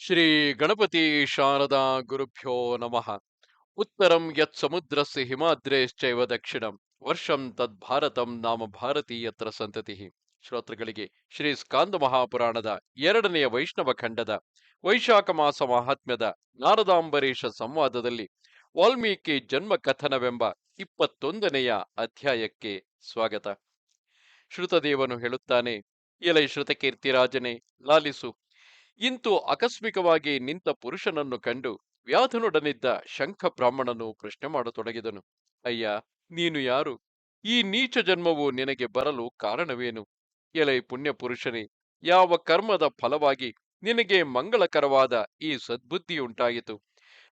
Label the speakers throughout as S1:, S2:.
S1: ಶ್ರೀ ಗಣಪತಿ ಶಾರದಾ ಗುರುಭ್ಯೋ ನಮಃ. ಉತ್ತರಂ ಯತ್ ಸಮುದ್ರಸ್ಯ ಹಿಮಾದ್ರೇಶ್ಚೈವ ದಕ್ಷಿಣಂ ವರ್ಷಂ ತದ್ ಭಾರತಂ ನಾಮ ಭಾರತೀಯತ್ರ ಸಂತತಿ. ಶ್ರೋತೃಗಳಿಗೆ ಶ್ರೀ ಸ್ಕಾಂದ ಮಹಾಪುರಾಣದ ಎರಡನೆಯ ವೈಷ್ಣವ ಖಂಡದ ವೈಶಾಖ ಮಾಸ ಮಹಾತ್ಮ್ಯದ ನಾರದಾಂಬರೀಷ ಸಂವಾದದಲ್ಲಿ ವಾಲ್ಮೀಕಿ ಜನ್ಮ ಕಥನವೆಂಬ 21ನೆಯ ಅಧ್ಯಾಯಕ್ಕೆ ಸ್ವಾಗತ. ಶ್ರುತದೇವನು ಹೇಳುತ್ತಾನೆ, ಎಲೈ ಶ್ರುತಕೀರ್ತಿರಾಜನೇ, ಲಾಲಿಸು. ಇಂತು ಆಕಸ್ಮಿಕವಾಗಿ ನಿಂತ ಪುರುಷನನ್ನು ಕಂಡು ವ್ಯಾಧನೊಡನಿದ್ದ ಶಂಖ ಬ್ರಾಹ್ಮಣನು ಪ್ರಶ್ನೆ ಮಾಡತೊಡಗಿದನು. ಅಯ್ಯ, ನೀನು ಯಾರು? ಈ ನೀಚ ಜನ್ಮವು ನಿನಗೆ ಬರಲು ಕಾರಣವೇನು? ಎಲೈ ಪುಣ್ಯ ಪುರುಷನೇ, ಯಾವ ಕರ್ಮದ ಫಲವಾಗಿ ನಿನಗೆ ಮಂಗಳಕರವಾದ ಈ ಸದ್ಬುದ್ಧಿಯುಂಟಾಯಿತು?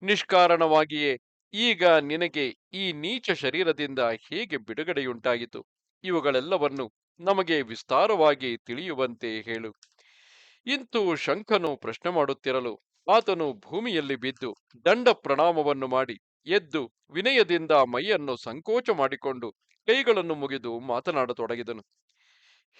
S1: ನಿಷ್ಕಾರಣವಾಗಿಯೇ ಈಗ ನಿನಗೆ ಈ ನೀಚ ಶರೀರದಿಂದ ಹೇಗೆ ಬಿಡುಗಡೆಯುಂಟಾಯಿತು? ಇವುಗಳೆಲ್ಲವನ್ನು ನಮಗೆ ವಿಸ್ತಾರವಾಗಿ ತಿಳಿಯುವಂತೆ ಹೇಳು. ಇಂತು ಶಂಖನು ಪ್ರಶ್ನೆ ಮಾಡುತ್ತಿರಲು ಆತನು ಭೂಮಿಯಲ್ಲಿ ಬಿದ್ದು ದಂಡ ಪ್ರಣಾಮವನ್ನು ಮಾಡಿ ಎದ್ದು ವಿನಯದಿಂದ ಮೈಯನ್ನು ಸಂಕೋಚ ಮಾಡಿಕೊಂಡು ಕೈಗಳನ್ನು ಮುಗಿದು ಮಾತನಾಡತೊಡಗಿದನು.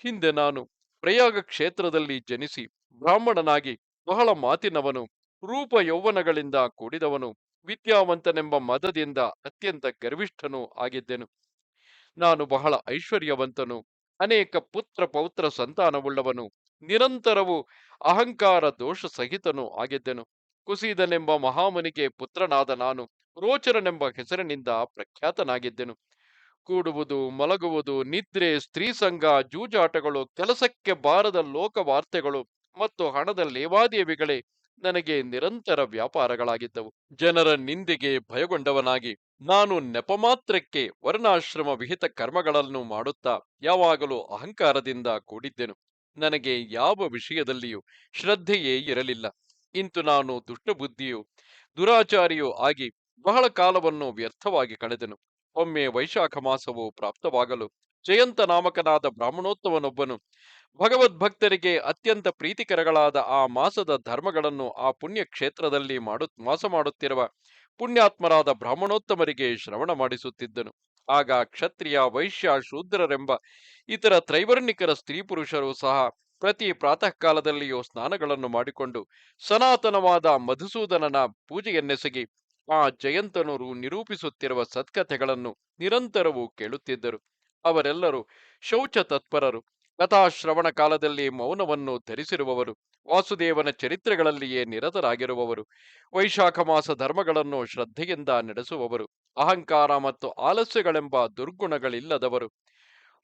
S1: ಹಿಂದೆ ನಾನು ಪ್ರಯಾಗ ಕ್ಷೇತ್ರದಲ್ಲಿ ಜನಿಸಿ ಬ್ರಾಹ್ಮಣನಾಗಿ ಬಹಳ ಮಾತಿನವನು, ರೂಪ ಯೌವನಗಳಿಂದ ಕೂಡಿದವನು, ವಿದ್ಯಾವಂತನೆಂಬ ಮದದಿಂದ ಅತ್ಯಂತ ಗರ್ವಿಷ್ಠನೂ ಆಗಿದ್ದೆನು. ನಾನು ಬಹಳ ಐಶ್ವರ್ಯವಂತನು, ಅನೇಕ ಪುತ್ರ ಪೌತ್ರ ಸಂತಾನವುಳ್ಳವನು, ನಿರಂತರವು ಅಹಂಕಾರ ದೋಷ ಸಹಿತನೂ ಆಗಿದ್ದೆನು. ಕುಸಿದನೆಂಬ ಮಹಾಮುನಿಗೆ ಪುತ್ರನಾದ ನಾನು ರೋಚರನೆಂಬ ಹೆಸರಿನಿಂದ ಪ್ರಖ್ಯಾತನಾಗಿದ್ದೆನು. ಕೂಡುವುದು, ಮಲಗುವುದು, ನಿದ್ರೆ, ಸ್ತ್ರೀ ಸಂಘ, ಜೂಜಾಟಗಳು, ಕೆಲಸಕ್ಕೆ ಬಾರದ ಲೋಕ ವಾರ್ತೆಗಳು ಮತ್ತು ಹಣದ ಲೇವಾದೇವಿಗಳೇ ನನಗೆ ನಿರಂತರ ವ್ಯಾಪಾರಗಳಾಗಿದ್ದವು. ಜನರ ನಿಂದೆಗೆ ಭಯಗೊಂಡವನಾಗಿ ನಾನು ನೆಪಮಾತ್ರಕ್ಕೆ ವರ್ಣಾಶ್ರಮ ವಿಹಿತ ಕರ್ಮಗಳನ್ನು ಮಾಡುತ್ತಾ ಯಾವಾಗಲೂ ಅಹಂಕಾರದಿಂದ ಕೂಡಿದ್ದೆನು. ನನಗೆ ಯಾವ ವಿಷಯದಲ್ಲಿಯೂ ಶ್ರದ್ಧೆಯೇ ಇರಲಿಲ್ಲ. ಇಂತು ನಾನು ದುಷ್ಟಬುದ್ಧಿಯೂ ದುರಾಚಾರಿಯೂ ಆಗಿ ಬಹಳ ಕಾಲವನ್ನು ವ್ಯರ್ಥವಾಗಿ ಕಳೆದೆನು. ಒಮ್ಮೆ ವೈಶಾಖ ಮಾಸವು ಪ್ರಾಪ್ತವಾಗಲು ಜಯಂತ ನಾಮಕನಾದ ಬ್ರಾಹ್ಮಣೋತ್ತಮನೊಬ್ಬನು ಭಗವದ್ಭಕ್ತರಿಗೆ ಅತ್ಯಂತ ಪ್ರೀತಿಕರಗಳಾದ ಆ ಮಾಸದ ಧರ್ಮಗಳನ್ನು ಆ ಪುಣ್ಯ ಕ್ಷೇತ್ರದಲ್ಲಿ ವಾಸ ಮಾಡುತ್ತಿರುವ ಪುಣ್ಯಾತ್ಮರಾದ ಬ್ರಾಹ್ಮಣೋತ್ತಮರಿಗೆ ಶ್ರವಣ ಮಾಡಿಸುತ್ತಿದ್ದನು. ಆಗ ಕ್ಷತ್ರಿಯ, ವೈಶ್ಯ, ಶೂದ್ರರೆಂಬ ಇತರ ತ್ರೈವರ್ಣಿಕರ ಸ್ತ್ರೀ ಪುರುಷರು ಸಹ ಪ್ರತಿ ಪ್ರಾತಃ ಕಾಲದಲ್ಲಿಯೂ ಸ್ನಾನಗಳನ್ನು ಮಾಡಿಕೊಂಡು ಸನಾತನವಾದ ಮಧುಸೂದನನ ಪೂಜೆಯನ್ನೆಸಗಿ ಆ ಜಯಂತನು ನಿರೂಪಿಸುತ್ತಿರುವ ಸತ್ಕಥೆಗಳನ್ನು ನಿರಂತರವೂ ಕೇಳುತ್ತಿದ್ದರು. ಅವರೆಲ್ಲರೂ ಶೌಚ ತತ್ಪರರು, ಕಥಾಶ್ರವಣ ಕಾಲದಲ್ಲಿ ಮೌನವನ್ನು ಧರಿಸಿರುವವರು, ವಾಸುದೇವನ ಚರಿತ್ರೆಗಳಲ್ಲಿಯೇ ನಿರತರಾಗಿರುವವರು, ವೈಶಾಖ ಮಾಸ ಧರ್ಮಗಳನ್ನು ಶ್ರದ್ಧೆಯಿಂದ ನಡೆಸುವವರು, ಅಹಂಕಾರ ಮತ್ತು ಆಲಸ್ಯಗಳೆಂಬ ದುರ್ಗುಣಗಳಿಲ್ಲದವರು.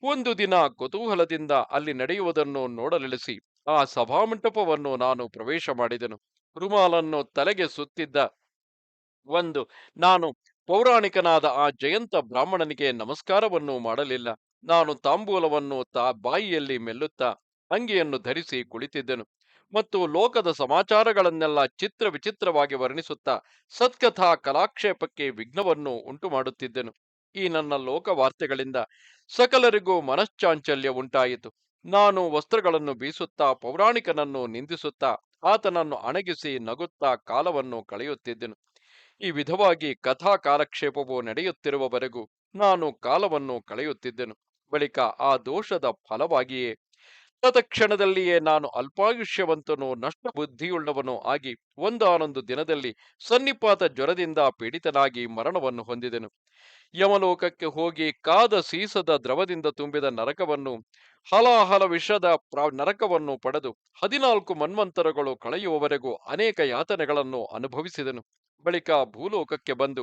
S1: ಒಂದು ದಿನ ಕುತೂಹಲದಿಂದ ಅಲ್ಲಿ ನಡೆಯುವುದನ್ನು ನೋಡಲೆಳಿಸಿ ಆ ಸಭಾಮಂಟಪವನ್ನು ನಾನು ಪ್ರವೇಶ ಮಾಡಿದೆನು. ರುಮಾಲನ್ನು ತಲೆಗೆ ಸುತ್ತಿದ್ದ ಒಂದು ನಾನು ಪೌರಾಣಿಕನಾದ ಆ ಜಯಂತ ಬ್ರಾಹ್ಮಣನಿಗೆ ನಮಸ್ಕಾರವನ್ನು ಮಾಡಲಿಲ್ಲ. ನಾನು ತಾಂಬೂಲವನ್ನು ಬಾಯಿಯಲ್ಲಿ ಮೆಲ್ಲುತ್ತಾ ಅಂಗಿಯನ್ನು ಧರಿಸಿ ಕುಳಿತಿದ್ದೆನು ಮತ್ತು ಲೋಕದ ಸಮಾಚಾರಗಳನ್ನೆಲ್ಲ ಚಿತ್ರ ವಿಚಿತ್ರವಾಗಿ ವರ್ಣಿಸುತ್ತಾ ಸತ್ಕಥಾ ಕಲಾಕ್ಷೇಪಕ್ಕೆ ವಿಘ್ನವನ್ನು ಉಂಟು ಮಾಡುತ್ತಿದ್ದೆನು. ಈ ನನ್ನ ಲೋಕ ವಾರ್ತೆಗಳಿಂದ ಸಕಲರಿಗೂ ಮನಶ್ಚಾಂಚಲ್ಯ ಉಂಟಾಯಿತು. ನಾನು ವಸ್ತ್ರಗಳನ್ನು ಬೀಸುತ್ತಾ ಪೌರಾಣಿಕನನ್ನು ನಿಂದಿಸುತ್ತಾ ಆತನನ್ನು ಅಣಗಿಸಿ ನಗುತ್ತಾ ಕಾಲವನ್ನು ಕಳೆಯುತ್ತಿದ್ದೆನು. ಈ ವಿಧವಾಗಿ ಕಥಾ ಕಾಲಕ್ಷೇಪವು ನಡೆಯುತ್ತಿರುವವರೆಗೂ ನಾನು ಕಾಲವನ್ನು ಕಳೆಯುತ್ತಿದ್ದೆನು. ಬಳಿಕ ಆ ದೋಷದ ಫಲವಾಗಿಯೇ ತತ್ಕ್ಷಣದಲ್ಲಿಯೇ ನಾನು ಅಲ್ಪಾಯುಷ್ಯವಂತನೂ ನಷ್ಟ ಬುದ್ಧಿಯುಳ್ಳವನೂ ಆಗಿ ಒಂದಾನೊಂದು ದಿನದಲ್ಲಿ ಸನ್ನಿಪಾತ ಜ್ವರದಿಂದ ಪೀಡಿತನಾಗಿ ಮರಣವನ್ನು ಹೊಂದಿದೆನು. ಯಮಲೋಕಕ್ಕೆ ಹೋಗಿ ಕಾದ ಸೀಸದ ದ್ರವದಿಂದ ತುಂಬಿದ ನರಕವನ್ನು, ಹಲಾಹಲ ವಿಷದ ನರಕವನ್ನು ಪಡೆದು 14 ಮನ್ವಂತರಗಳು ಕಳೆಯುವವರೆಗೂ ಅನೇಕ ಯಾತನೆಗಳನ್ನು ಅನುಭವಿಸಿದನು. ಬಳಿಕ ಭೂಲೋಕಕ್ಕೆ ಬಂದು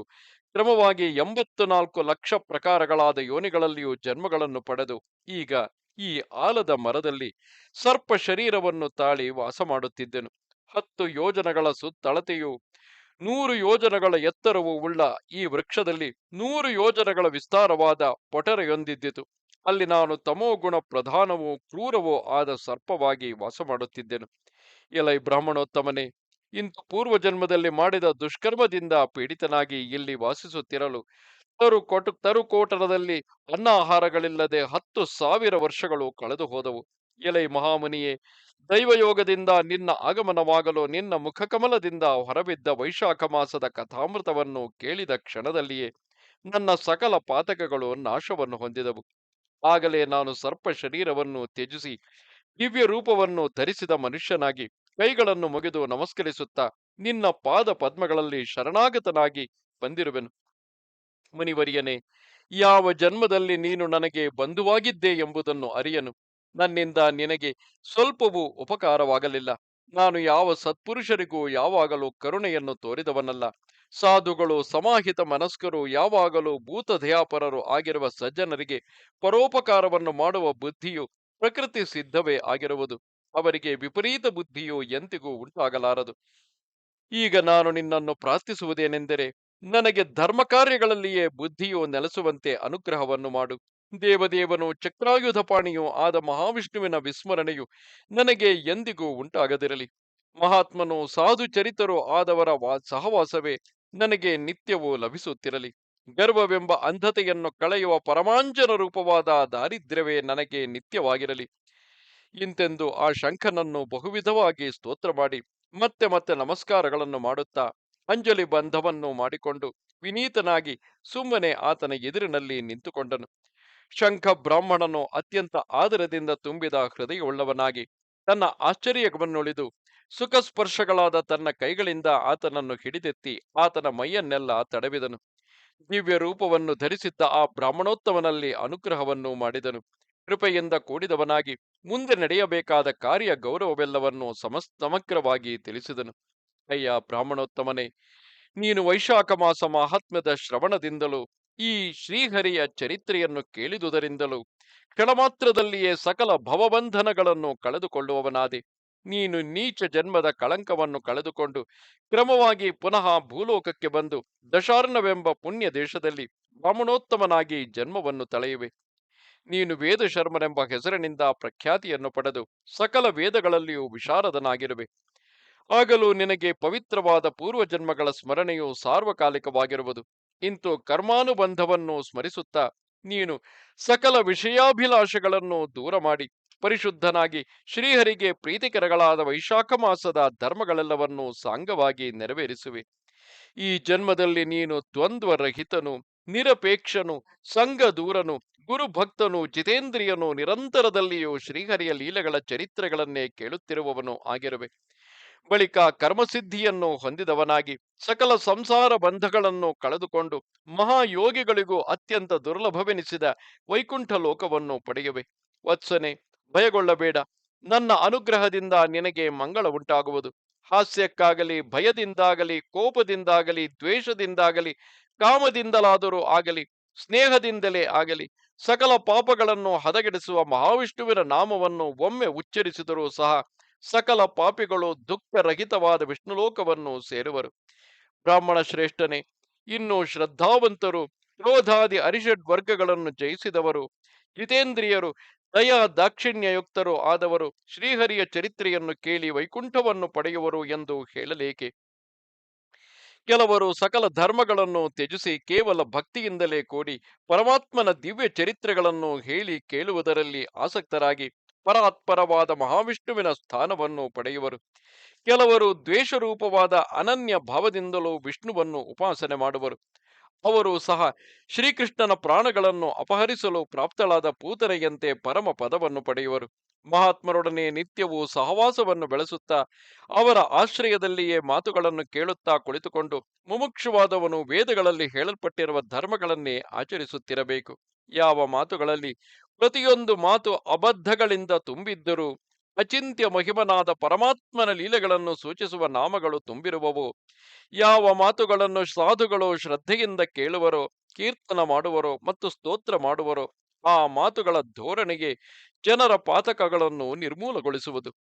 S1: ಕ್ರಮವಾಗಿ 84 ಲಕ್ಷ ಪ್ರಕಾರಗಳಾದ ಯೋನಿಗಳಲ್ಲಿಯೂ ಜನ್ಮಗಳನ್ನು ಪಡೆದು ಈಗ ಈ ಆಲದ ಮರದಲ್ಲಿ ಸರ್ಪ ಶರೀರವನ್ನು ತಾಳಿ ವಾಸ ಮಾಡುತ್ತಿದ್ದೆನು. 10 ಯೋಜನಗಳ ಸುತ್ತಳತೆಯೂ 100 ಯೋಜನಗಳ ಎತ್ತರವೂ ಉಳ್ಳ ಈ ವೃಕ್ಷದಲ್ಲಿ 100 ಯೋಜನಗಳ ವಿಸ್ತಾರವಾದ ಪೊಟರೆಯೊಂದಿದ್ದಿತು. ಅಲ್ಲಿ ನಾನು ತಮೋಗುಣ ಪ್ರಧಾನವೂ ಕ್ರೂರವೂ ಆದ ಸರ್ಪವಾಗಿ ವಾಸ ಮಾಡುತ್ತಿದ್ದೆನು. ಎಲೈ ಬ್ರಾಹ್ಮಣೋತ್ತಮನೇ, ಇಂದು ಪೂರ್ವಜನ್ಮದಲ್ಲಿ ಮಾಡಿದ ದುಷ್ಕರ್ಮದಿಂದ ಪೀಡಿತನಾಗಿ ಇಲ್ಲಿ ವಾಸಿಸುತ್ತಿರಲು ತರುಕೋಟರದಲ್ಲಿ ಅನ್ನಾಹಾರಗಳಿಲ್ಲದೆ 10,000 ವರ್ಷಗಳು ಕಳೆದು ಹೋದವು. ಎಲೈ ಮಹಾಮುನಿಯೇ, ದೈವಯೋಗದಿಂದ ನಿನ್ನ ಆಗಮನವಾಗಲು ನಿನ್ನ ಮುಖಕಮಲದಿಂದ ಹೊರಬಿದ್ದ ವೈಶಾಖ ಮಾಸದ ಕಥಾಮೃತವನ್ನು ಕೇಳಿದ ಕ್ಷಣದಲ್ಲಿಯೇ ನನ್ನ ಸಕಲ ಪಾತಕಗಳು ನಾಶವನ್ನು ಹೊಂದಿದವು. ಆಗಲೇ ನಾನು ಸರ್ಪ ಶರೀರವನ್ನು ತ್ಯಜಿಸಿ ದಿವ್ಯ ರೂಪವನ್ನು ಧರಿಸಿದ ಮನುಷ್ಯನಾಗಿ ಕೈಗಳನ್ನು ಮುಗಿದು ನಮಸ್ಕರಿಸುತ್ತಾ ನಿನ್ನ ಪಾದ ಪದ್ಮಗಳಲ್ಲಿ ಶರಣಾಗತನಾಗಿ ಬಂದಿರುವೆನು. ಮುನಿವರಿಯನೇ, ಯಾವ ಜನ್ಮದಲ್ಲಿ ನೀನು ನನಗೆ ಬಂಧುವಾಗಿದ್ದೆ ಎಂಬುದನ್ನು ಅರಿಯನು. ನನ್ನಿಂದ ನಿನಗೆ ಸ್ವಲ್ಪವೂ ಉಪಕಾರವಾಗಲಿಲ್ಲ. ನಾನು ಯಾವ ಸತ್ಪುರುಷರಿಗೂ ಯಾವಾಗಲೂ ಕರುಣೆಯನ್ನು ತೋರಿದವನಲ್ಲ. ಸಾಧುಗಳು, ಸಮಾಹಿತ ಮನಸ್ಕರು, ಯಾವಾಗಲೂ ಭೂತದಯಾಪರರು ಆಗಿರುವ ಸಜ್ಜನರಿಗೆ ಪರೋಪಕಾರವನ್ನು ಮಾಡುವ ಬುದ್ಧಿಯು ಪ್ರಕೃತಿ ಸಿದ್ಧವೇ ಆಗಿರುವುದು. ಅವರಿಗೆ ವಿಪರೀತ ಬುದ್ಧಿಯು ಎಂದಿಗೂ ಉಂಟಾಗಲಾರದು. ಈಗ ನಾನು ನಿನ್ನನ್ನು ಪ್ರಾರ್ಥಿಸುವುದೇನೆಂದರೆ, ನನಗೆ ಧರ್ಮ ಕಾರ್ಯಗಳಲ್ಲಿಯೇ ಬುದ್ಧಿಯು ನೆಲೆಸುವಂತೆ ಅನುಗ್ರಹವನ್ನು ಮಾಡು. ದೇವದೇವನು ಚಕ್ರಾಯುಧಪಾಣಿಯೂ ಆದ ಮಹಾವಿಷ್ಣುವಿನ ವಿಸ್ಮರಣೆಯು ನನಗೆ ಎಂದಿಗೂ ಉಂಟಾಗದಿರಲಿ. ಮಹಾತ್ಮನು ಸಾಧು ಚರಿತರು ಆದವರ ಸಹವಾಸವೇ ನನಗೆ ನಿತ್ಯವೂ ಲಭಿಸುತ್ತಿರಲಿ. ಗರ್ವವೆಂಬ ಅಂಧತೆಯನ್ನು ಕಳೆಯುವ ಪರಮಾಂಜನ ರೂಪವಾದ ದಾರಿದ್ರ್ಯವೇ ನನಗೆ ನಿತ್ಯವಾಗಿರಲಿ. ಇಂತೆಂದು ಆ ಶಂಖನನ್ನು ಬಹುವಿಧವಾಗಿ ಸ್ತೋತ್ರ ಮಾಡಿ ಮತ್ತೆ ಮತ್ತೆ ನಮಸ್ಕಾರಗಳನ್ನು ಮಾಡುತ್ತಾ ಅಂಜಲಿ ಬಂಧವನ್ನು ಮಾಡಿಕೊಂಡು ವಿನೀತನಾಗಿ ಸುಮ್ಮನೆ ಆತನ ಎದುರಿನಲ್ಲಿ ನಿಂತುಕೊಂಡನು. ಶಂಖ ಬ್ರಾಹ್ಮಣನು ಅತ್ಯಂತ ಆದರದಿಂದ ತುಂಬಿದ ಹೃದಯವುಳ್ಳವನಾಗಿ ತನ್ನ ಆಶ್ಚರ್ಯವನ್ನುಳಿದು ಸುಖ ಸ್ಪರ್ಶಗಳಾದ ತನ್ನ ಕೈಗಳಿಂದ ಆತನನ್ನು ಹಿಡಿದೆತ್ತಿ ಆತನ ಮೈಯನ್ನೆಲ್ಲ ತಡವಿದನು. ದಿವ್ಯ ರೂಪವನ್ನು ಧರಿಸಿದ್ದ ಆ ಬ್ರಾಹ್ಮಣೋತ್ತಮನಲ್ಲಿ ಅನುಗ್ರಹವನ್ನು ಮಾಡಿದನು. ಕೃಪೆಯಿಂದ ಕೂಡಿದವನಾಗಿ ಮುಂದೆ ನಡೆಯಬೇಕಾದ ಕಾರ್ಯ ಗೌರವವೆಲ್ಲವನ್ನು ಸಮಗ್ರವಾಗಿ ತಿಳಿಸಿದನು. ಅಯ್ಯ ಬ್ರಾಹ್ಮಣೋತ್ತಮನೇ, ನೀನು ವೈಶಾಖ ಮಾಸ ಮಹಾತ್ಮ್ಯದ ಶ್ರವಣದಿಂದಲೂ ಈ ಶ್ರೀಹರಿಯ ಚರಿತ್ರೆಯನ್ನು ಕೇಳಿದುದರಿಂದಲೂ ಕ್ಷಣಮಾತ್ರದಲ್ಲಿಯೇ ಸಕಲ ಭವಬಂಧನಗಳನ್ನು ಕಳೆದುಕೊಳ್ಳುವವನಾದೆ. ನೀನು ನೀಚ ಜನ್ಮದ ಕಳಂಕವನ್ನು ಕಳೆದುಕೊಂಡು ಕ್ರಮವಾಗಿ ಪುನಃ ಭೂಲೋಕಕ್ಕೆ ಬಂದು ದಶಾರ್ಣವೆಂಬ ಪುಣ್ಯ ದೇಶದಲ್ಲಿ ಬ್ರಾಹ್ಮಣೋತ್ತಮನಾಗಿ ಜನ್ಮವನ್ನು ತಳೆಯುವೆ. ನೀನು ವೇದ ಶರ್ಮನೆಂಬ ಹೆಸರಿನಿಂದ ಪ್ರಖ್ಯಾತಿಯನ್ನು ಪಡೆದು ಸಕಲ ವೇದಗಳಲ್ಲಿಯೂ ವಿಶಾರದನಾಗಿರುವೆ. ಆಗಲೂ ನಿನಗೆ ಪವಿತ್ರವಾದ ಪೂರ್ವಜನ್ಮಗಳ ಸ್ಮರಣೆಯು ಸಾರ್ವಕಾಲಿಕವಾಗಿರುವುದು. ಇಂತು ಕರ್ಮಾನುಬಂಧವನ್ನು ಸ್ಮರಿಸುತ್ತಾ ನೀನು ಸಕಲ ವಿಷಯಾಭಿಲಾಷೆಗಳನ್ನು ದೂರ ಮಾಡಿ ಪರಿಶುದ್ಧನಾಗಿ ಶ್ರೀಹರಿಗೆ ಪ್ರೀತಿಕರಗಳಾದ ವೈಶಾಖ ಮಾಸದ ಧರ್ಮಗಳೆಲ್ಲವನ್ನೂ ಸಾಂಗವಾಗಿ ನೆರವೇರಿಸುವೆ. ಈ ಜನ್ಮದಲ್ಲಿ ನೀನು ದ್ವಂದ್ವರಹಿತನು, ನಿರಪೇಕ್ಷನು, ಸಂಘ ದೂರನು, ಗುರುಭಕ್ತನು, ಜಿತೇಂದ್ರಿಯನು, ನಿರಂತರದಲ್ಲಿಯೂ ಶ್ರೀಹರಿಯ ಲೀಲೆಗಳ ಚರಿತ್ರೆಗಳನ್ನೇ ಕೇಳುತ್ತಿರುವವನು ಆಗಿರುವೆ. ಬಳಿಕ ಕರ್ಮಸಿದ್ಧಿಯನ್ನು ಹೊಂದಿದವನಾಗಿ ಸಕಲ ಸಂಸಾರ ಬಂಧಗಳನ್ನು ಕಳೆದುಕೊಂಡು ಮಹಾಯೋಗಿಗಳಿಗೂ ಅತ್ಯಂತ ದುರ್ಲಭವೆನಿಸಿದ ವೈಕುಂಠ ಲೋಕವನ್ನು ಪಡೆಯುವೆ. ವತ್ಸನೆ, ಭಯಗೊಳ್ಳಬೇಡ. ನನ್ನ ಅನುಗ್ರಹದಿಂದ ನಿನಗೆ ಮಂಗಳ ಉಂಟಾಗುವುದು. ಹಾಸ್ಯಕ್ಕಾಗಲಿ, ಭಯದಿಂದಾಗಲಿ, ಕೋಪದಿಂದಾಗಲಿ, ದ್ವೇಷದಿಂದಾಗಲಿ, ಕಾಮದಿಂದಲಾದರೂ ಆಗಲಿ, ಸ್ನೇಹದಿಂದಲೇ ಆಗಲಿ, ಸಕಲ ಪಾಪಗಳನ್ನು ಹದಗೆಡಿಸುವ ಮಹಾವಿಷ್ಣುವಿನ ನಾಮವನ್ನು ಒಮ್ಮೆ ಉಚ್ಚರಿಸಿದರೂ ಸಹ ಸಕಲ ಪಾಪಿಗಳು ದುಃಖರಹಿತವಾದ ವಿಷ್ಣುಲೋಕವನ್ನು ಸೇರುವರು. ಬ್ರಾಹ್ಮಣ ಶ್ರೇಷ್ಠನೇ, ಇನ್ನು ಶ್ರದ್ಧಾವಂತರು, ಕ್ರೋಧಾದಿ ಅರಿಷಡ್ ವರ್ಗಗಳನ್ನು ಜಯಿಸಿದವರು, ಜಿತೇಂದ್ರಿಯರು, ದಯಾ ದಾಕ್ಷಿಣ್ಯಯುಕ್ತರು ಆದವರು ಶ್ರೀಹರಿಯ ಚರಿತ್ರೆಯನ್ನು ಕೇಳಿ ವೈಕುಂಠವನ್ನು ಪಡೆಯುವರು ಎಂದು ಹೇಳಲೇಕೆ? ಕೆಲವರು ಸಕಲ ಧರ್ಮಗಳನ್ನು ತ್ಯಜಿಸಿ ಕೇವಲ ಭಕ್ತಿಯಿಂದಲೇ ಕೂಡಿ ಪರಮಾತ್ಮನ ದಿವ್ಯ ಚರಿತ್ರೆಗಳನ್ನು ಹೇಳಿ ಕೇಳುವುದರಲ್ಲಿ ಆಸಕ್ತರಾಗಿ ಪರಾತ್ಪರವಾದ ಮಹಾವಿಷ್ಣುವಿನ ಸ್ಥಾನವನ್ನು ಪಡೆಯುವರು. ಕೆಲವರು ದ್ವೇಷರೂಪವಾದ ಅನನ್ಯ ಭಾವದಿಂದಲೂ ವಿಷ್ಣುವನ್ನು ಉಪಾಸನೆ ಮಾಡುವರು. ಅವರು ಸಹ ಶ್ರೀಕೃಷ್ಣನ ಪ್ರಾಣಗಳನ್ನು ಅಪಹರಿಸಲು ಪ್ರಾಪ್ತಳಾದ ಪೂತನೆಯಂತೆ ಪರಮ ಪದವನ್ನು ಪಡೆಯುವರು. ಮಹಾತ್ಮರೊಡನೆ ನಿತ್ಯವೂ ಸಹವಾಸವನ್ನು ಬೆಳೆಸುತ್ತಾ ಅವರ ಆಶ್ರಯದಲ್ಲಿಯೇ ಮಾತುಗಳನ್ನು ಕೇಳುತ್ತಾ ಕುಳಿತುಕೊಂಡು ಮುಮುಕ್ಷುವಾದವನು ವೇದಗಳಲ್ಲಿ ಹೇಳಲ್ಪಟ್ಟಿರುವ ಧರ್ಮಗಳನ್ನೇ ಆಚರಿಸುತ್ತಿರಬೇಕು. ಯಾವ ಮಾತುಗಳಲ್ಲಿ ಪ್ರತಿಯೊಂದು ಮಾತು ಅಬದ್ಧಗಳಿಂದ ತುಂಬಿದ್ದರೂ ಅಚಿಂತ್ಯ ಮಹಿಮನಾದ ಪರಮಾತ್ಮನ ಲೀಲೆಗಳನ್ನು ಸೂಚಿಸುವ ನಾಮಗಳು ತುಂಬಿರುವವು, ಯಾವ ಮಾತುಗಳನ್ನು ಸಾಧುಗಳು ಶ್ರದ್ಧೆಯಿಂದ ಕೇಳುವರೋ, ಕೀರ್ತನ ಮಾಡುವರೋ ಮತ್ತು ಸ್ತೋತ್ರ ಮಾಡುವರೋ ಆ ಮಾತುಗಳ ಧೋರಣೆಗೆ ಜನರ ಪಾತಕಗಳನ್ನು ನಿರ್ಮೂಲಗೊಳಿಸುವುದು.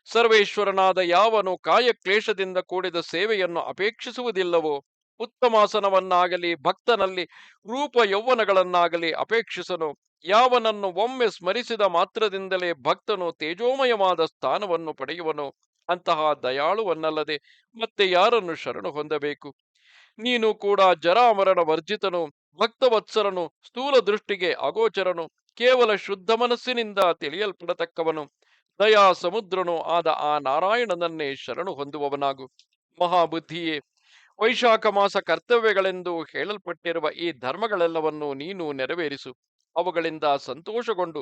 S1: ಸರ್ವೇಶ್ವರನಾದ ಯಾವನು ಕಾಯಕ್ಲೇಶದಿಂದ ಕೂಡಿದ ಸೇವೆಯನ್ನು ಅಪೇಕ್ಷಿಸುವುದಿಲ್ಲವೋ, ಉತ್ತಮಾಸನವನ್ನಾಗಲಿ ಭಕ್ತನಲ್ಲಿ ರೂಪ ಯೌವನಗಳನ್ನಾಗಲಿ ಅಪೇಕ್ಷಿಸನು, ಯಾವನನ್ನು ಒಮ್ಮೆ ಸ್ಮರಿಸಿದ ಮಾತ್ರದಿಂದಲೇ ಭಕ್ತನು ತೇಜೋಮಯವಾದ ಸ್ಥಾನವನ್ನು ಪಡೆಯುವನು, ಅಂತಹ ದಯಾಳುವನ್ನಲ್ಲದೆ ಮತ್ತೆ ಯಾರನ್ನು ಶರಣು ಹೊಂದಬೇಕು? ನೀನು ಕೂಡ ಜರಾಮರಣ ವರ್ಜಿತನು, ಭಕ್ತವತ್ಸರನು, ಸ್ಥೂಲ ದೃಷ್ಟಿಗೆ ಅಗೋಚರನು, ಕೇವಲ ಶುದ್ಧ ಮನಸ್ಸಿನಿಂದ ತಿಳಿಯಲ್ಪಡತಕ್ಕವನು, ದಯಾ ಸಮುದ್ರನು ಆದ ಆ ನಾರಾಯಣನನ್ನೇ ಶರಣು ಹೊಂದುವವನಾಗು. ಮಹಾಬುದ್ಧಿಯೇ, ವೈಶಾಖ ಮಾಸ ಕರ್ತವ್ಯಗಳೆಂದು ಹೇಳಲ್ಪಟ್ಟಿರುವ ಈ ಧರ್ಮಗಳೆಲ್ಲವನ್ನು ನೀನು ನೆರವೇರಿಸು. ಅವುಗಳಿಂದ ಸಂತೋಷಗೊಂಡು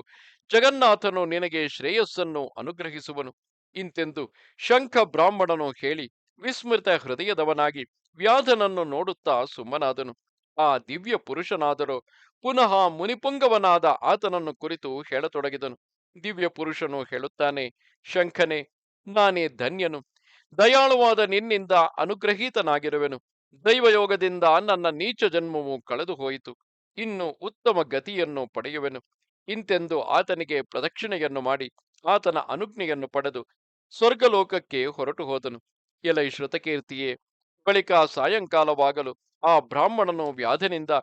S1: ಜಗನ್ನಾಥನು ನಿನಗೆ ಶ್ರೇಯಸ್ಸನ್ನು ಅನುಗ್ರಹಿಸುವನು. ಇಂತೆಂದು ಶಂಖ ಬ್ರಾಹ್ಮಣನು ಹೇಳಿ ವಿಸ್ಮೃತ ಹೃದಯದವನಾಗಿ ವ್ಯಾಧನನ್ನು ನೋಡುತ್ತಾ ಸುಮ್ಮನಾದನು. ಆ ದಿವ್ಯ ಪುರುಷನಾದರೂ ಪುನಃ ಮುನಿಪುಂಗವನಾದ ಆತನನ್ನು ಕುರಿತು ಹೇಳತೊಡಗಿದನು. ದಿವ್ಯ ಪುರುಷನು ಹೇಳುತ್ತಾನೆ, ಶಂಖನೇ, ನಾನೇ ಧನ್ಯನು. ದಯಾಳುವಾದ ನಿನ್ನಿಂದ ಅನುಗ್ರಹೀತನಾಗಿರುವೆನು. ದೈವಯೋಗದಿಂದ ನನ್ನ ನೀಚ ಜನ್ಮವು ಕಳೆದು ಹೋಯಿತು. ಇನ್ನು ಉತ್ತಮ ಗತಿಯನ್ನು ಪಡೆಯುವೆನು. ಇಂತೆಂದು ಆತನಿಗೆ ಪ್ರದಕ್ಷಿಣೆಯನ್ನು ಮಾಡಿ ಆತನ ಅನುಜ್ಞೆಯನ್ನು ಪಡೆದು ಸ್ವರ್ಗಲೋಕಕ್ಕೆ ಹೊರಟು ಹೋದನು. ಎಲೈ ಶ್ರುತಕೀರ್ತಿಯೇ, ಬಳಿಕ ಸಾಯಂಕಾಲವಾಗಲು ಆ ಬ್ರಾಹ್ಮಣನು ವ್ಯಾಧನಿಂದ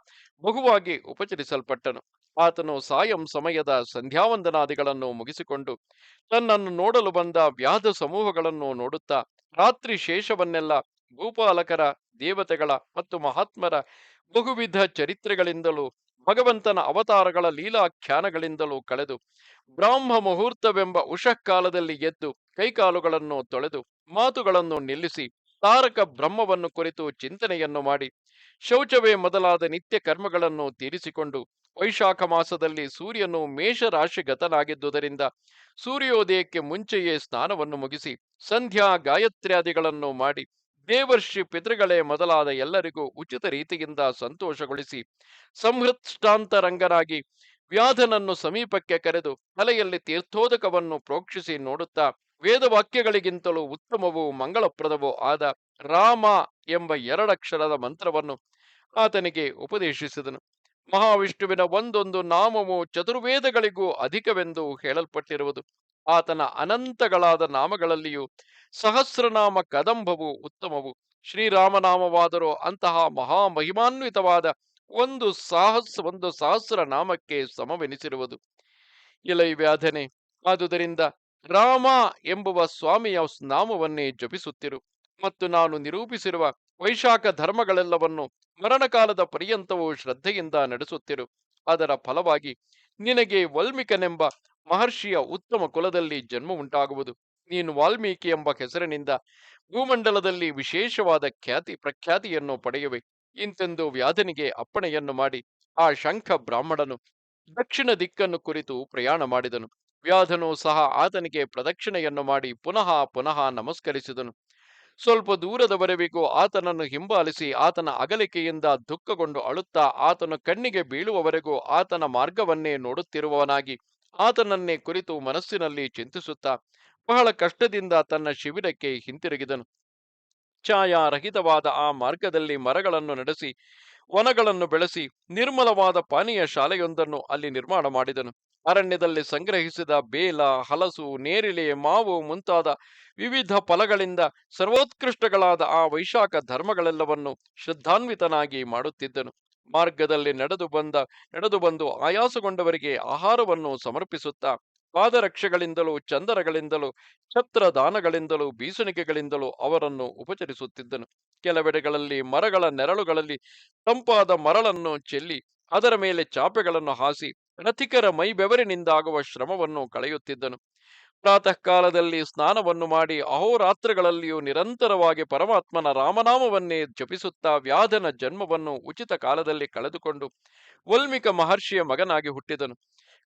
S1: ಬಹುವಾಗಿ ಉಪಚರಿಸಲ್ಪಟ್ಟನು. ಆತನು ಸಾಯಂ ಸಮಯದ ಸಂಧ್ಯಾವಂದನಾದಿಗಳನ್ನು ಮುಗಿಸಿಕೊಂಡು ತನ್ನನ್ನು ನೋಡಲು ಬಂದ ವ್ಯಾಧ ಸಮೂಹಗಳನ್ನು ನೋಡುತ್ತಾ ರಾತ್ರಿ ಶೇಷವನ್ನೆಲ್ಲ ಭೂಪಾಲಕರ, ದೇವತೆಗಳ ಮತ್ತು ಮಹಾತ್ಮರ ಬಹುವಿಧ ಚರಿತ್ರೆಗಳಿಂದಲೂ ಭಗವಂತನ ಅವತಾರಗಳ ಲೀಲಾಖ್ಯಾನಗಳಿಂದಲೂ ಕಳೆದು ಬ್ರಾಹ್ಮ ಮುಹೂರ್ತವೆಂಬ ಉಷಃಕಾಲದಲ್ಲಿ ಎದ್ದು ಕೈಕಾಲುಗಳನ್ನು ತೊಳೆದು ಮಾತುಗಳನ್ನು ನಿಲ್ಲಿಸಿ ತಾರಕ ಬ್ರಹ್ಮವನ್ನು ಕುರಿತು ಚಿಂತನೆಯನ್ನು ಮಾಡಿ ಶೌಚವೇ ಮೊದಲಾದ ನಿತ್ಯ ಕರ್ಮಗಳನ್ನು ತೀರಿಸಿಕೊಂಡು ವೈಶಾಖ ಮಾಸದಲ್ಲಿ ಸೂರ್ಯನು ಮೇಷರಾಶಿಗತನಾಗಿದ್ದುದರಿಂದ ಸೂರ್ಯೋದಯಕ್ಕೆ ಮುಂಚೆಯೇ ಸ್ನಾನವನ್ನು ಮುಗಿಸಿ ಸಂಧ್ಯಾ ಗಾಯತ್ರ್ಯಾದಿಗಳನ್ನು ಮಾಡಿ ದೇವರ್ಷಿ ಪಿತೃಗಳೇ ಮೊದಲಾದ ಎಲ್ಲರಿಗೂ ಉಚಿತ ರೀತಿಯಿಂದ ಸಂತೋಷಗೊಳಿಸಿ ಸಂಹೃಷ್ಟಾಂತರಂಗನಾಗಿ ವ್ಯಾಧನನ್ನು ಸಮೀಪಕ್ಕೆ ಕರೆದು ತಲೆಯಲ್ಲಿ ತೀರ್ಥೋದಕವನ್ನು ಪ್ರೋಕ್ಷಿಸಿ ನೋಡುತ್ತಾ ವೇದವಾಕ್ಯಗಳಿಗಿಂತಲೂ ಉತ್ತಮವೂ ಮಂಗಳಪ್ರದವೂ ಆದ ರಾಮ ಎಂಬ ಎರಡಕ್ಷರದ ಮಂತ್ರವನ್ನು ಆತನಿಗೆ ಉಪದೇಶಿಸಿದನು. ಮಹಾವಿಷ್ಣುವಿನ ಒಂದೊಂದು ನಾಮವು ಚತುರ್ವೇದಗಳಿಗೂ ಅಧಿಕವೆಂದು ಹೇಳಲ್ಪಟ್ಟಿರುವುದು. ಆತನ ಅನಂತಗಳಾದ ನಾಮಗಳಲ್ಲಿಯೂ ಸಹಸ್ರನಾಮ ಕದಂಬವು ಉತ್ತಮವು. ಶ್ರೀರಾಮನಾಮವಾದರೂ ಅಂತಹ ಮಹಾಮಹಿಮಾನ್ವಿತವಾದ ಒಂದು ಸಹಸ್ರ ನಾಮಕ್ಕೆ ಸಮವೆನಿಸಿರುವುದು. ಇಲೈ ವ್ಯಾಧನೆ, ಆದುದರಿಂದ ರಾಮ ಎಂಬುವ ಸ್ವಾಮಿಯ ನಾಮವನ್ನೇ ಜಪಿಸುತ್ತಿರು ಮತ್ತು ನಾನು ನಿರೂಪಿಸಿರುವ ವೈಶಾಖ ಧರ್ಮಗಳೆಲ್ಲವನ್ನು ಮರಣಕಾಲದ ಪರ್ಯಂತವೂ ಶ್ರದ್ಧೆಯಿಂದ ನಡೆಸುತ್ತಿರು. ಅದರ ಫಲವಾಗಿ ನಿನಗೆ ವಾಲ್ಮೀಕನೆಂಬ ಮಹರ್ಷಿಯ ಉತ್ತಮ ಕುಲದಲ್ಲಿ ಜನ್ಮ ಉಂಟಾಗುವುದು. ನೀನು ವಾಲ್ಮೀಕಿ ಎಂಬ ಹೆಸರಿನಿಂದ ಭೂಮಂಡಲದಲ್ಲಿ ವಿಶೇಷವಾದ ಪ್ರಖ್ಯಾತಿಯನ್ನು ಪಡೆಯುವೆ. ಇಂತೆಂದು ವ್ಯಾಧನಿಗೆ ಅಪ್ಪಣೆಯನ್ನು ಮಾಡಿ ಆ ಶಂಖ ಬ್ರಾಹ್ಮಣನು ದಕ್ಷಿಣ ದಿಕ್ಕನ್ನು ಕುರಿತು ಪ್ರಯಾಣ ಮಾಡಿದನು. ವ್ಯಾಧನು ಸಹ ಆತನಿಗೆ ಪ್ರದಕ್ಷಿಣೆಯನ್ನು ಮಾಡಿ ಪುನಃ ಪುನಃ ನಮಸ್ಕರಿಸಿದನು. ಸ್ವಲ್ಪ ದೂರದವರೆವಿಗೂ ಆತನನ್ನು ಹಿಂಬಾಲಿಸಿ ಆತನ ಅಗಲಿಕೆಯಿಂದ ದುಃಖಗೊಂಡು ಅಳುತ್ತಾ ಆತನು ಕಣ್ಣಿಗೆ ಬೀಳುವವರೆಗೂ ಆತನ ಮಾರ್ಗವನ್ನೇ ನೋಡುತ್ತಿರುವವನಾಗಿ ಆತನನ್ನೇ ಕುರಿತು ಮನಸ್ಸಿನಲ್ಲಿ ಚಿಂತಿಸುತ್ತಾ ಬಹಳ ಕಷ್ಟದಿಂದ ತನ್ನ ಶಿಬಿರಕ್ಕೆ ಹಿಂತಿರುಗಿದನು. ಛಾಯಾರಹಿತವಾದ ಆ ಮಾರ್ಗದಲ್ಲಿ ಮರಗಳನ್ನು ನಡೆಸಿ ವನಗಳನ್ನು ಬೆಳೆಸಿ ನಿರ್ಮಲವಾದ ಪಾನೀಯ ಶಾಲೆಯೊಂದನ್ನು ಅಲ್ಲಿ ನಿರ್ಮಾಣ ಮಾಡಿದನು. ಅರಣ್ಯದಲ್ಲಿ ಸಂಗ್ರಹಿಸಿದ ಬೇಲ, ಹಲಸು, ನೇರಿಳೆ, ಮಾವು ಮುಂತಾದ ವಿವಿಧ ಫಲಗಳಿಂದ ಸರ್ವೋತ್ಕೃಷ್ಟಗಳಾದ ಆ ವೈಶಾಖ ಧರ್ಮಗಳೆಲ್ಲವನ್ನು ಶ್ರದ್ಧಾನ್ವಿತನಾಗಿ ಮಾಡುತ್ತಿದ್ದನು. ಮಾರ್ಗದಲ್ಲಿ ನಡೆದು ಬಂದು ಆಯಾಸಗೊಂಡವರಿಗೆ ಆಹಾರವನ್ನು ಸಮರ್ಪಿಸುತ್ತಾ ಪಾದರಕ್ಷೆಗಳಿಂದಲೂ ಚಂದರಗಳಿಂದಲೂ ಛತ್ರದಾನಗಳಿಂದಲೂ ಬೀಸಣಿಗೆಗಳಿಂದಲೂ ಅವರನ್ನು ಉಪಚರಿಸುತ್ತಿದ್ದನು. ಕೆಲವೆಡೆಗಳಲ್ಲಿ ಮರಗಳ ನೆರಳುಗಳಲ್ಲಿ ತಂಪಾದ ಮರಳನ್ನು ಚೆಲ್ಲಿ ಅದರ ಮೇಲೆ ಚಾಪೆಗಳನ್ನು ಹಾಸಿ ರಥಿಕರ ಮೈಬೆವರಿನಿಂದಾಗುವ ಶ್ರಮವನ್ನು ಕಳೆಯುತ್ತಿದ್ದನು. ಪ್ರಾತಃ ಕಾಲದಲ್ಲಿ ಸ್ನಾನವನ್ನು ಮಾಡಿ ಅಹೋರಾತ್ರಗಳಲ್ಲಿಯೂ ನಿರಂತರವಾಗಿ ಪರಮಾತ್ಮನ ರಾಮನಾಮವನ್ನೇ ಜಪಿಸುತ್ತಾ ವ್ಯಾಧನ ಜನ್ಮವನ್ನು ಉಚಿತ ಕಾಲದಲ್ಲಿ ಕಳೆದುಕೊಂಡು ವಲ್ಮೀಕ ಮಹರ್ಷಿಯ ಮಗನಾಗಿ ಹುಟ್ಟಿದನು.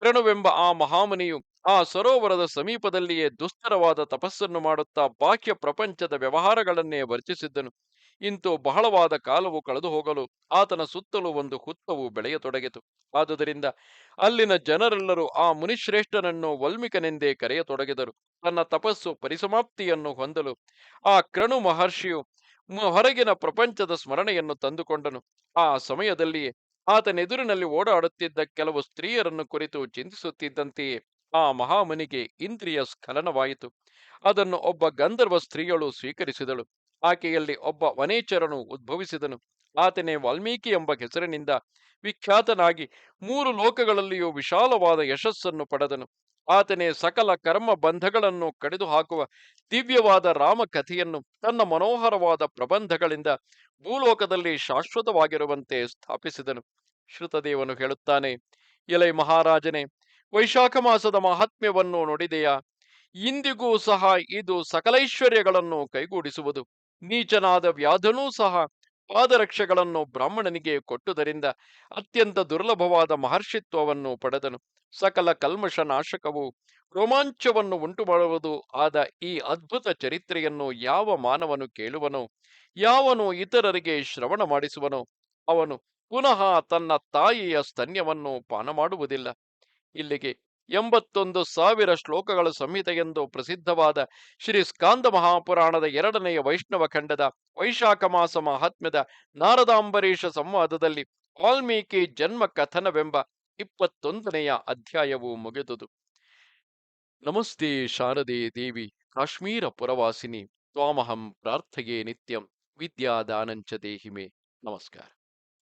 S1: ಕೃಣುವೆಂಬ ಆ ಮಹಾಮುನಿಯು ಆ ಸರೋವರದ ಸಮೀಪದಲ್ಲಿಯೇ ದುಸ್ತರವಾದ ತಪಸ್ಸನ್ನು ಮಾಡುತ್ತಾ ಬಾಹ್ಯ ಪ್ರಪಂಚದ ವ್ಯವಹಾರಗಳನ್ನೇ ವರ್ಜಿಸಿದ್ದನು. ಇಂತು ಬಹಳವಾದ ಕಾಲವು ಕಳೆದು ಹೋಗಲು ಆತನ ಸುತ್ತಲೂ ಒಂದು ಹುತ್ತವು ಬೆಳೆಯತೊಡಗಿತು. ಆದುದರಿಂದ ಅಲ್ಲಿನ ಜನರೆಲ್ಲರೂ ಆ ಮುನಿಶ್ರೇಷ್ಠನನ್ನು ವಲ್ಮೀಕನೆಂದೇ ಕರೆಯತೊಡಗಿದರು. ತನ್ನ ತಪಸ್ಸು ಪರಿಸಮಾಪ್ತಿಯನ್ನು ಹೊಂದಲು ಆ ಕೃಣು ಮಹರ್ಷಿಯು ಹೊರಗಿನ ಪ್ರಪಂಚದ ಸ್ಮರಣೆಯನ್ನು ತಂದುಕೊಂಡನು. ಆ ಸಮಯದಲ್ಲಿಯೇ ಆತನೆದುರಿನಲ್ಲಿ ಓಡಾಡುತ್ತಿದ್ದ ಕೆಲವು ಸ್ತ್ರೀಯರನ್ನು ಕುರಿತು ಚಿಂತಿಸುತ್ತಿದ್ದಂತೆಯೇ ಆ ಮಹಾಮುನಿಗೆ ಇಂದ್ರಿಯ ಸ್ಖಲನವಾಯಿತು. ಅದನ್ನು ಒಬ್ಬ ಗಂಧರ್ವ ಸ್ತ್ರೀಯಳು ಸ್ವೀಕರಿಸಿದಳು. ಆಕೆಯಲ್ಲಿ ಒಬ್ಬ ವನೇಚರನು ಉದ್ಭವಿಸಿದನು. ಆತನೇ ವಾಲ್ಮೀಕಿ ಎಂಬ ಹೆಸರಿನಿಂದ ವಿಖ್ಯಾತನಾಗಿ 3 ಲೋಕಗಳಲ್ಲಿಯೂ ವಿಶಾಲವಾದ ಯಶಸ್ಸನ್ನು ಪಡೆದನು. ಆತನೇ ಸಕಲ ಕರ್ಮ ಬಂಧಗಳನ್ನು ಕಡಿದು ಹಾಕುವ ದಿವ್ಯವಾದ ರಾಮಕಥೆಯನ್ನು ತನ್ನ ಮನೋಹರವಾದ ಪ್ರಬಂಧಗಳಿಂದ ಭೂಲೋಕದಲ್ಲಿ ಶಾಶ್ವತವಾಗಿರುವಂತೆ ಸ್ಥಾಪಿಸಿದನು. ಶ್ರುತದೇವನು ಹೇಳುತ್ತಾನೆ, ಎಲೈ ಮಹಾರಾಜನೇ, ವೈಶಾಖ ಮಾಸದ ಮಹಾತ್ಮ್ಯವನ್ನು ನುಡಿದೆಯಾ? ಇಂದಿಗೂ ಸಹ ಇದು ಸಕಲೈಶ್ವರ್ಯಗಳನ್ನು ಕೈಗೂಡಿಸುವುದು. ನೀಚನಾದ ವ್ಯಾಧನೂ ಸಹ ಪಾದರಕ್ಷೆಗಳನ್ನು ಬ್ರಾಹ್ಮಣನಿಗೆ ಕೊಟ್ಟುದರಿಂದ ಅತ್ಯಂತ ದುರ್ಲಭವಾದ ಮಹರ್ಷಿತ್ವವನ್ನು ಪಡೆದನು. ಸಕಲ ಕಲ್ಮಶ ನಾಶಕವು ರೋಮಾಂಚವನ್ನು ಉಂಟು ಮಾಡುವುದು ಆದ ಈ ಅದ್ಭುತ ಚರಿತ್ರೆಯನ್ನು ಯಾವ ಮಾನವನು ಕೇಳುವನೋ, ಯಾವನು ಇತರರಿಗೆ ಶ್ರವಣ ಮಾಡಿಸುವನೋ, ಅವನು ಪುನಃ ತನ್ನ ತಾಯಿಯ ಸ್ತನ್ಯವನ್ನು ಪಾನ ಮಾಡುವುದಿಲ್ಲ. ಇಲ್ಲಿಗೆ 81,000 ಶ್ಲೋಕಗಳ ಸಂಹಿತೆಯೆಂದು ಪ್ರಸಿದ್ಧವಾದ ಶ್ರೀ ಸ್ಕಾಂದ ಮಹಾಪುರಾಣದ 2ನೆಯ ವೈಷ್ಣವ ಖಂಡದ ವೈಶಾಖ ಮಾಸ ಮಹಾತ್ಮ್ಯದ ನಾರದಾಂಬರೀಷ ಸಂವಾದದಲ್ಲಿ ವಾಲ್ಮೀಕಿ ಜನ್ಮ ಕಥನವೆಂಬ 21ನೆಯ ಅಧ್ಯಾಯವು ಮುಗಿದುದು. ನಮಸ್ತೆ ಶಾರದೆ ದೇವಿ ಕಾಶ್ಮೀರ ಪುರವಾಸಿನಿ ತ್ವಾಮಹಂ ಪ್ರಾರ್ಥಯೇ ನಿತ್ಯಂ ವಿದ್ಯಾದಾನಂಚ ದೇಹಿಮೆ. ನಮಸ್ಕಾರ.